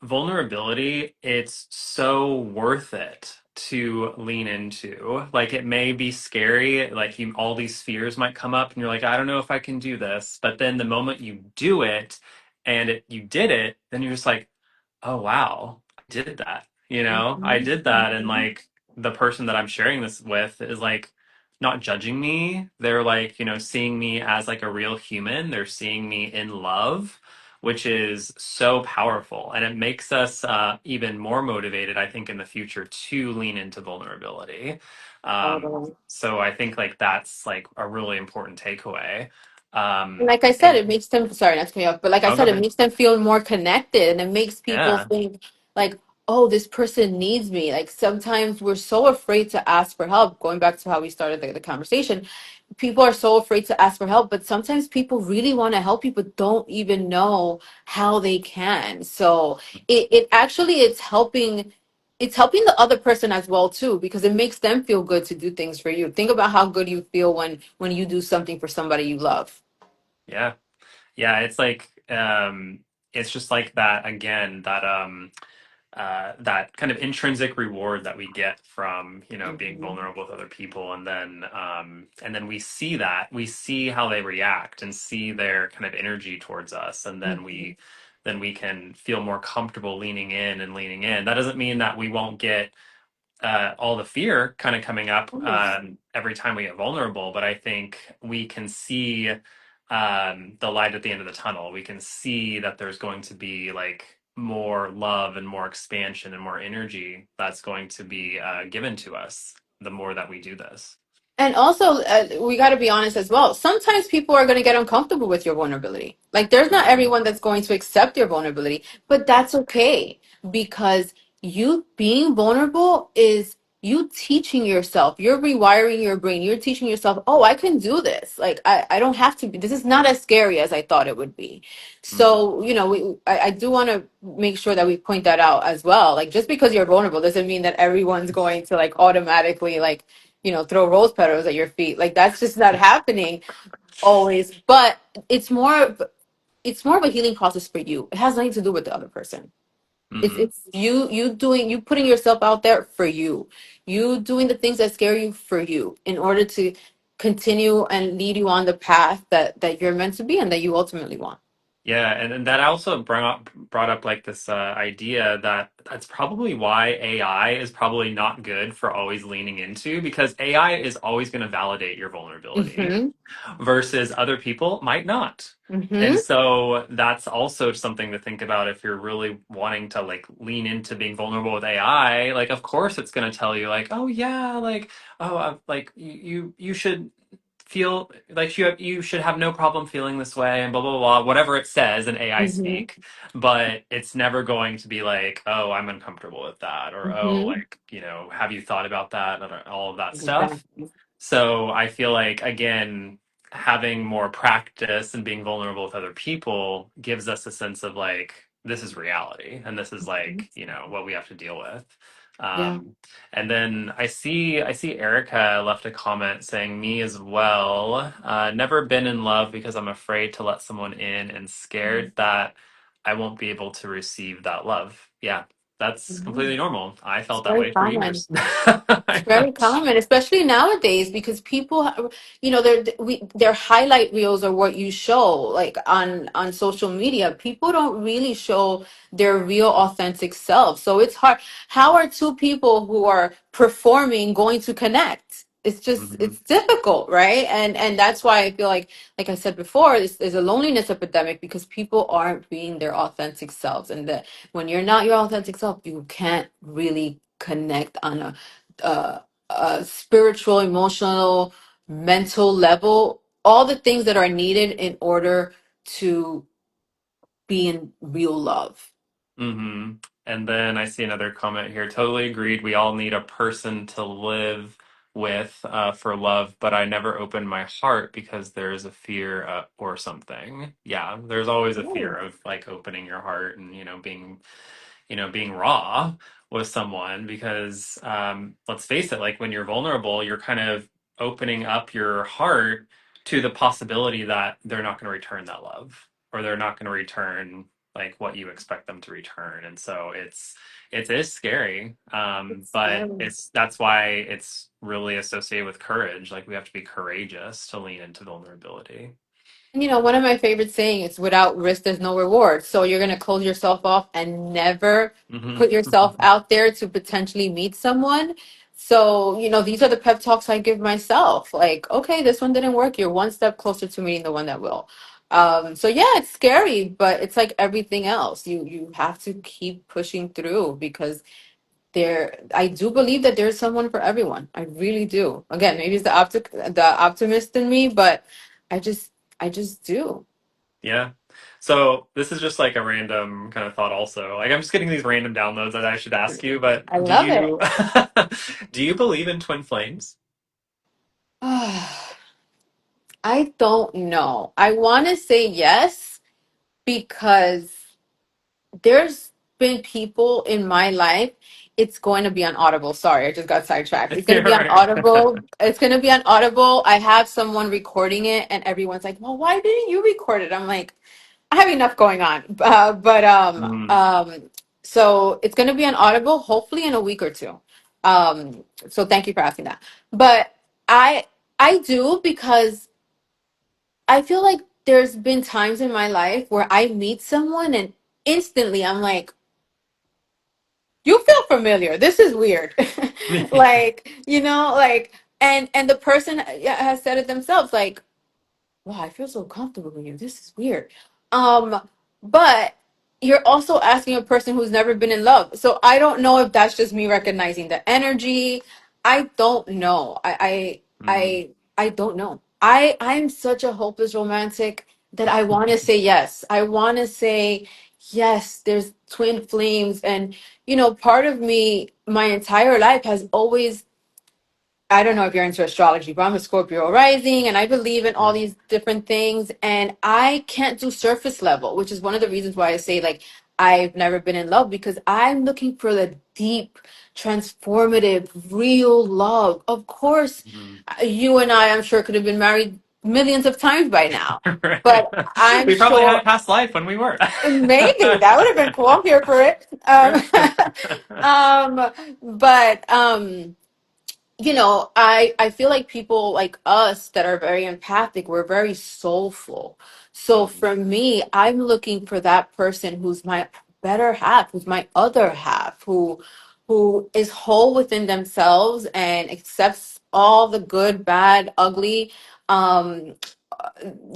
vulnerability, it's so worth it to lean into. Like it may be scary, like all these fears might come up and you're like, I don't know if I can do this. But then the moment you do it and you did it, then you're just like, oh wow, I did that. I Mhm, did that. And mhm. like the person that I'm sharing this with is like not judging me. They're like, seeing me as like a real human. They're seeing me in love, which is so powerful. And it makes us even more motivated, I think, in the future to lean into vulnerability. Totally. So I think like that's like a really important takeaway. And like I said, And it makes them, sorry not to cut you off, but like I oh, go said, it ahead. makes them feel more connected and it makes people Yeah. think like, oh, this person needs me. Like sometimes we're so afraid to ask for help, going back to how we started the conversation. People are so afraid to ask for help, but sometimes people really want to help you, but don't even know how they can. So it actually it's helping it's helping the other person as well too, because it makes them feel good to do things for you. Think about how good you feel when you do something for somebody you love. Yeah. Yeah, it's like it's just like that again, that kind of intrinsic reward that we get from, being Hmm. vulnerable with other people, and then we see how they react and see their kind of energy towards us, and Hmm. then we can feel more comfortable leaning in and leaning in. That doesn't mean that we won't get all the fear kind of coming up every time we get vulnerable. But I think we can see the light at the end of the tunnel. We can see that there's going to be like more love and more expansion and more energy that's going to be given to us the more that we do this. And also, we got to be honest as well. Sometimes people are going to get uncomfortable with your vulnerability. Like, there's not Mhm. everyone that's going to accept your vulnerability, but that's okay because you being vulnerable is you teaching yourself. You're rewiring your brain. You're teaching yourself, oh, I can do this. Like, I don't have to be. This is not as scary as I thought it would be. Mhm. So, I do want to make sure that we point that out as well. Like, just because you're vulnerable doesn't mean that everyone's going to like automatically like throw rose petals at your feet. Like that's just not happening always. But it's more it's more of a healing process for you. It has nothing to do with the other person. Mhm. It's you putting yourself out there for you. You doing the things that scare you for you in order to continue and lead you on the path that you're meant to be and that you ultimately want. Yeah, and that also brought up like this idea that that's probably why AI is probably not good for always leaning into, because AI is always going to validate your vulnerability Mm-hmm. versus other people might not. And Mm-hmm. so that's also something to think about if you're really wanting to like lean into being vulnerable with AI. Like, of course, it's going to tell you like, oh yeah, like, oh, like you should feel like you should have no problem feeling this way and blah blah blah, whatever it says in AI Mm-hmm. speak. But it's never going to be like, oh, I'm uncomfortable with that, or oh, Mm-hmm. like, have you thought about that, and all of that stuff. Exactly. So I feel like, again, having more practice and being vulnerable with other people gives us a sense of like, this is reality and this is like, what we have to deal with. Yeah. Um, and then I see Erica left a comment saying, me as well. Never been in love because I'm afraid to let someone in and scared that I won't be able to receive that love. Yeah, that's Mhm. completely normal. I It's felt that very way for common. years. It's I know. very common, especially nowadays, because people, their highlight reels are what you show, like on social media. People don't really show their real, authentic self. So it's hard. How are two people who are performing going to connect? Mhm. It's difficult, right? And that's why I feel like I said before, there's a loneliness epidemic because people aren't being their authentic selves, and that when you're not your authentic self, you can't really connect on a, a spiritual, emotional, mental level, all the things that are needed in order to be in real love. hmm And then I see another comment here. Totally agreed. We all need a person to live with for love, but I never open my heart because there is a fear or something. Yeah, there's always a fear Ooh. of like opening your heart and being raw with someone, because let's face it, like when you're vulnerable, you're kind of opening up your heart to the possibility that they're not going to return that love, or they're not going to return like what you expect them to return. And so it is scary, It's but scary. it's that's why it's really associated with courage. Like we have to be courageous to lean into vulnerability. One of my favorite sayings is without risk, there's no reward. So you're going to close yourself off and never Hmm. put yourself out there to potentially meet someone. So, these are the pep talks I give myself. Like, okay, this one didn't work. You're one step closer to meeting the one that will. So yeah, it's scary, but it's like everything else. You have to keep pushing through because I do believe that there's someone for everyone. I really do. Again, maybe it's the optimist in me, but I just I just do. Yeah. So this is just like a random kind of thought also. Like I'm just getting these random downloads that I should ask you, but I do love it. you do you believe in twin flames? I don't know. I want to say yes because there's been people in my life. It's going to be on Audible. Sorry, I just got sidetracked. It's going to You're be on right. Audible. It's going to be on Audible. I have someone recording it, and everyone's like, "Well, why didn't you record it?" I'm like, I have enough going on. Mm, So it's going to be on Audible, hopefully in a week or two. So thank you for asking that. But I I do because I feel like there's been times in my life where I meet someone and instantly I'm like, you feel familiar. This is weird. Like, like and the person has said it themselves like, wow, I feel so comfortable with you. This is weird. But you're also asking a person who's never been in love. So I don't know if that's just me recognizing the energy. I don't know. mm. I don't know. I'm such a hopeless romantic that I want to say yes. I want to say yes, there's twin flames and part of me my entire life has always I don't know if you're into astrology, but I'm a Scorpio rising and I believe in all Mm. these different things. And I can't do surface level, which is one of the reasons why I say, like, I've never been in love because I'm looking for the deep, transformative, real love. Of course, Mm. you and I'm sure, could have been married millions of times by now. Right. But I'm We probably had a sure past life when we were. maybe that would have been cool. I'm here for it. Right. But I feel like people like us that are very empathic, we're very soulful. So Mm. for me, I'm looking for that person who's my better half, who's my other half, who is whole within themselves and accepts all the good, bad, ugly, um,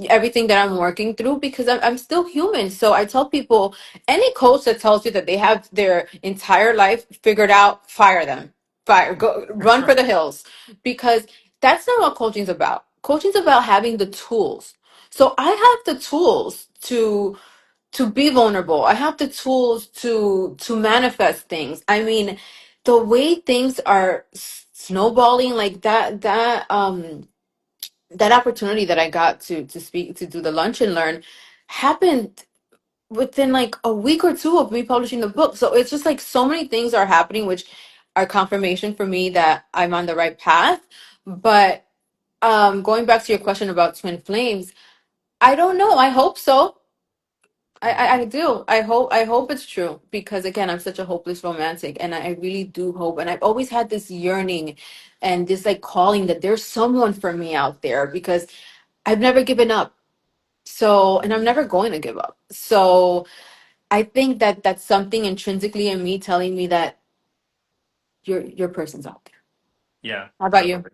everything that I'm working through because I'm still human. So I tell people, any coach that tells you that they have their entire life figured out, fire them. Fire, go run for Right. the hills because that's not what coaching's about. Coaching's about having the tools. So I have the tools to be vulnerable. I have the tools to manifest things. I mean, the way things are snowballing like that opportunity that I got to speak to do the lunch and learn happened within like a week or two of me publishing the book. So it's just like so many things are happening which are confirmation for me that I'm on the right path. But going back to your question about twin flames, I don't know. I hope so. I Mm. do. I hope it's true because again, I'm such a hopeless romantic and I really do hope and I've always had this yearning and this like calling that there's someone for me out there because I've never given up. So, and I'm Mm. never going to give up. So, I think that that's something intrinsically in me telling me that your person's out there. Yeah, How about you? totally.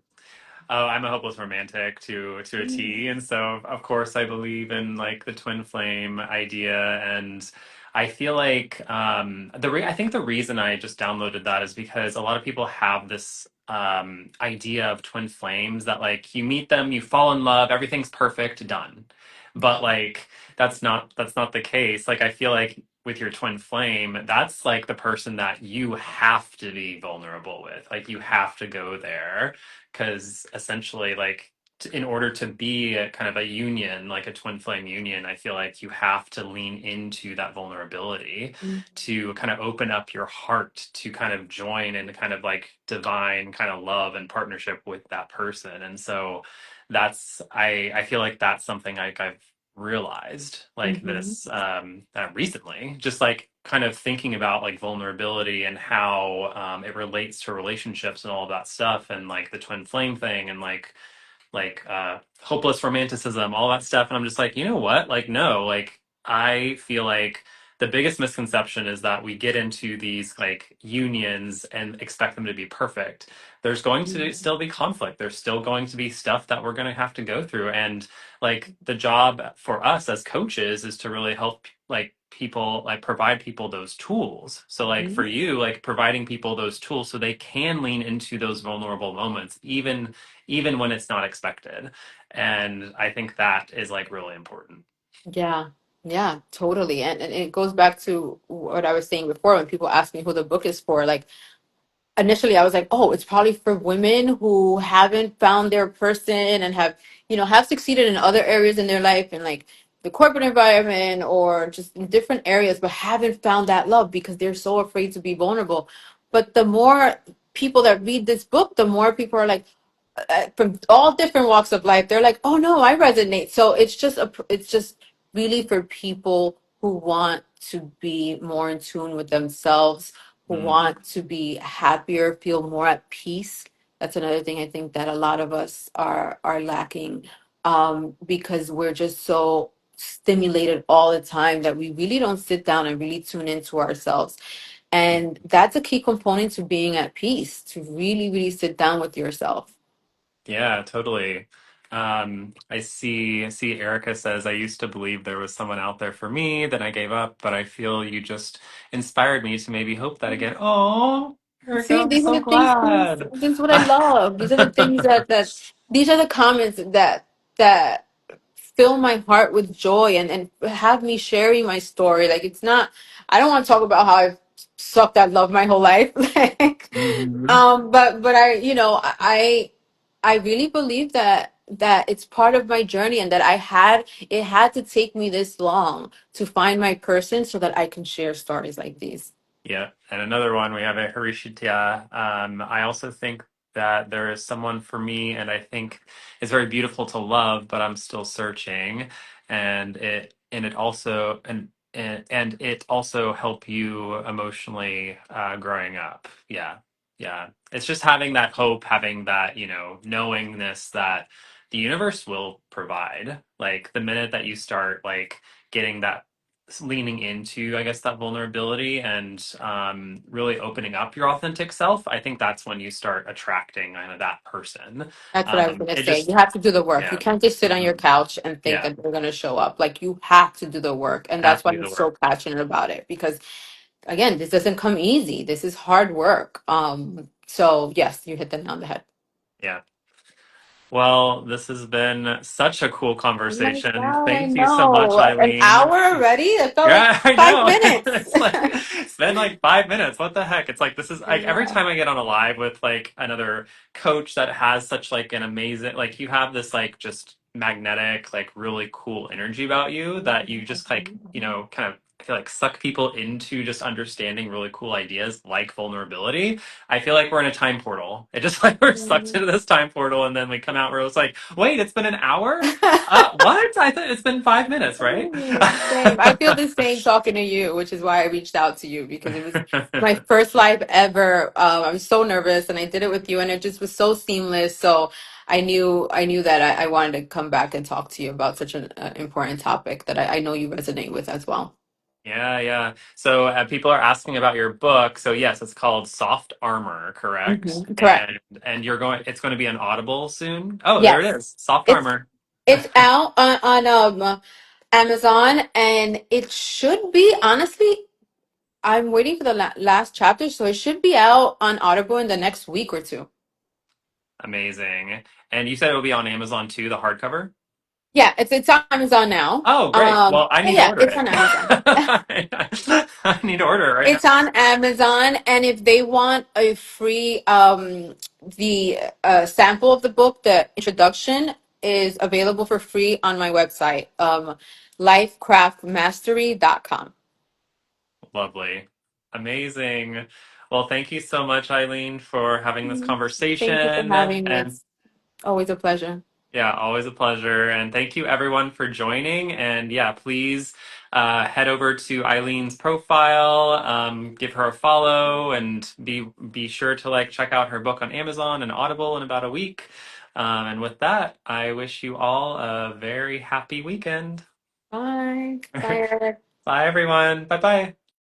Oh, I'm a hopeless romantic to a T, and so of course I believe in like the twin flame idea, and I feel like I think the reason I just downloaded that is because a lot of people have this idea of twin flames that like you meet them, you fall in love, everything's perfect, done. But like that's not the case. Like I feel like with your twin flame, that's like the person that you have to be vulnerable with. Like you have to go there because essentially in order to be a kind of a union like a twin flame union, I feel like you have to lean into that vulnerability Mhm. to kind of open up your heart to kind of join in kind of like divine kind of love and partnership with that person. And so I feel like that's something like I've realized like Mhm. this recently, just like kind of thinking about like vulnerability and how it relates to relationships and all of that stuff, and like the twin flame thing, and hopeless romanticism, all that stuff. And I'm just like, you know what? Like, no, like I feel like the biggest misconception is that we get into these like unions and expect them to be perfect. There's going to still be conflict. There's still going to be stuff that we're going to have to go through. And like the job for us as coaches is to really help like people, like provide people those tools. So like for Mhm. you, like providing people those tools so they can lean into those vulnerable moments, even when it's not expected. And I think that is like really important. Yeah, yeah, totally. And it goes back to what I was saying before when people ask me who the book is for. Like initially I was like, oh, it's probably for women who haven't found their person and have succeeded in other areas in their life and like the corporate environment or just in different areas, but haven't found that love because they're so afraid to be vulnerable. but the more people that read this book, the more people are like, from all different walks of life, they're like, oh no, I resonate. So it's just really for people who want to be more in tune with themselves, who Mm, want to be happier, feel more at peace. That's another thing I think that a lot of us are lacking, because we're just so stimulated all the time that we really don't sit down and really tune into ourselves. And that's a key component to being at peace, to really, really sit down with yourself. yeah, totally. I see Erica says, I used to believe there was someone out there for me, then I gave up, but I feel you just inspired me to maybe hope that again. Oh, Erica, See, I'm these are so the things, glad. this is what I love. These are the things these are the comments that fill my heart with joy and have me sharing my story. Like it's not, I don't want to talk about how I've sucked at love my whole life. Like, Hmm. but I really believe that it's part of my journey and that it had to take me this long to find my person so that I can share stories like these. Yeah, and another one we have a Harishitya. I also think that there is someone for me, and I think it's very beautiful to love, but I'm still searching, and it also and it also help you emotionally growing up. Yeah, yeah. It's just having that hope, having that knowingness that the universe will provide. Like the minute that you start like getting that leaning into, I guess, that vulnerability and really opening up your authentic self, I think that's when you start attracting kind of that person. That's what I was gonna It say. You just, have to do the work. You yeah, can't just sit on your hmm, couch and think yeah, that they're gonna show up. Like you have to do the work. And have that's to why do I'm the so work. passionate about it. Because again, this doesn't come easy. This is hard work. So yes, you hit the nail on the head. Yeah. Well, this has been such a cool Oh my conversation. God, I Thank you so much, know. An Eileen. hour already? It felt like Yeah, I 5 minutes. know. It's been like 5 minutes. What the heck? It's like this is like every Yeah. time I get on a live with like another coach that has such like an amazing like you have this like just magnetic like really cool energy about you that you just like kind of I feel like suck people into just understanding really cool ideas like vulnerability. I feel like we're in a time portal. It just like we're sucked into this time portal and then we come out where it's like, wait, it's been an hour? What? I thought it's been 5 minutes, right? Same, same. I feel the same talking to you, which is why I reached out to you because it was my first live ever. I was so nervous, and I did it with you, and it just was so seamless. So I knew that I wanted to come back and talk to you about such an important topic that I know you resonate with as well. Yeah, yeah. So people are asking about your book. So yes, it's called Soft Armor, correct? Correct. And it's going to be on Audible soon. Oh, there it Yes, is. Soft it's Armor. it's out on Amazon, and it should be honestly. I'm waiting for the last chapter, so it should be out on Audible in the next week or two. Amazing. And you said it will be on Amazon too, the hardcover? Yeah, it's on Amazon now. Oh, great. Well, I need to Yeah, order it's it. on Amazon. I need to order it right It's on Amazon, and if they want a free the sample of the book, the introduction is available for free on my website, lifecraftmastery.com. Lovely. Amazing. Well, thank you so much, Eileen, for having this Thank you for conversation. having me. And It's always a pleasure. yeah, always a pleasure. And thank you everyone for joining. And yeah, please head over to Eileen's profile, give her a follow, and be sure to like check out her book on Amazon and Audible in about a week. And with that, I wish you all a very happy weekend. Bye. Bye, Eric. Bye, everyone. Bye bye.